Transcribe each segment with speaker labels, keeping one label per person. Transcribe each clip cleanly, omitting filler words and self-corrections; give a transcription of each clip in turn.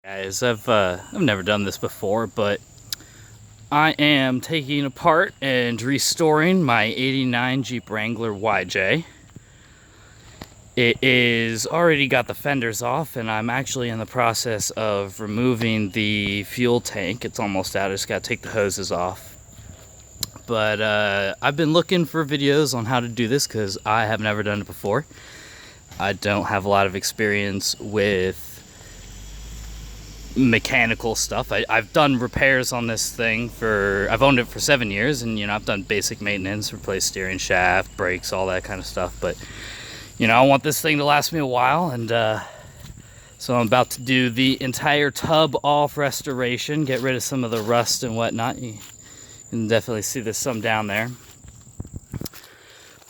Speaker 1: Guys, I've never done this before, but I am taking apart and restoring my '89 Jeep Wrangler YJ. It is already got the fenders off, and I'm actually in the process of removing the fuel tank. It's almost out. I just got to take the hoses off. But I've been looking for videos on how to do this because I have never done it before. I don't have a lot of experience with mechanical stuff. I've done repairs on this thing I've owned it for 7 years, and I've done basic maintenance, replaced steering shaft, brakes, all that kind of stuff. But I want this thing to last me a while, and so I'm about to do the entire tub off restoration, get rid of some of the rust and whatnot. You can definitely see there's some down there,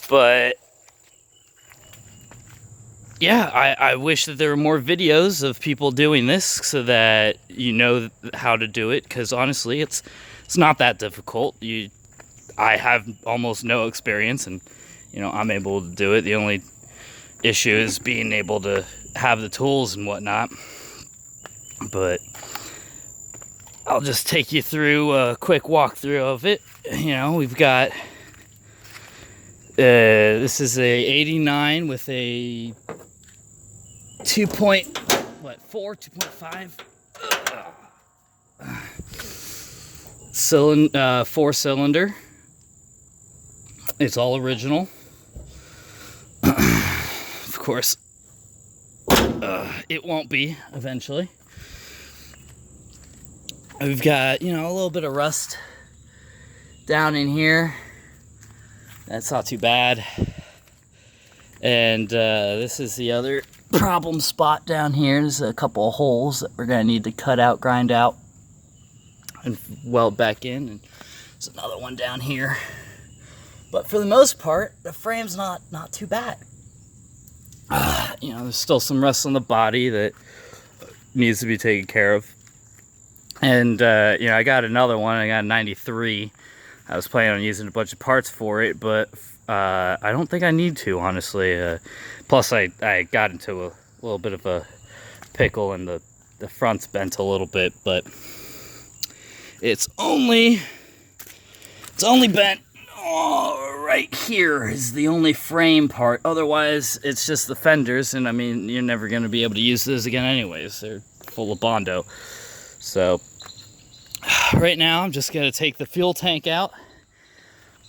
Speaker 1: but yeah, I wish that there were more videos of people doing this so that you know how to do it, because honestly it's not that difficult. I have almost no experience, and I'm able to do it. The only issue is being able to have the tools and whatnot. But I'll just take you through a quick walkthrough of it. We've got this is a '89 with a 2.5 4-cylinder. It's all original. Of course, it won't be eventually. We've got a little bit of rust down in here. That's not too bad. And this is the other problem spot down here. There's a couple of holes that we're gonna need to cut out, grind out, and weld back in. And there's another one down here. But for the most part, the frame's not too bad. There's still some rust on the body that needs to be taken care of. And I got another one. I got a '93. I was planning on using a bunch of parts for it, but I don't think I need to, honestly. Plus, I got into a little bit of a pickle, and the front's bent a little bit, but it's only bent right here is the only frame part. Otherwise, it's just the fenders, and I mean, you're never going to be able to use those again anyways. They're full of Bondo. So right now, I'm just going to take the fuel tank out.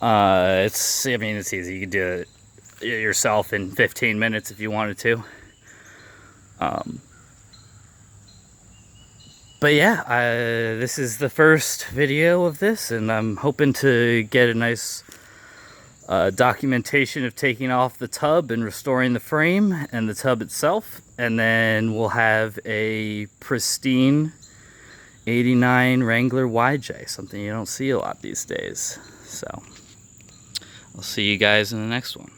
Speaker 1: It's easy. You can do it yourself in 15 minutes if you wanted to. But yeah, this is the first video of this, and I'm hoping to get a nice documentation of taking off the tub and restoring the frame and the tub itself, and then we'll have a pristine '89 Wrangler YJ, something you don't see a lot these days. So I'll see you guys in the next one.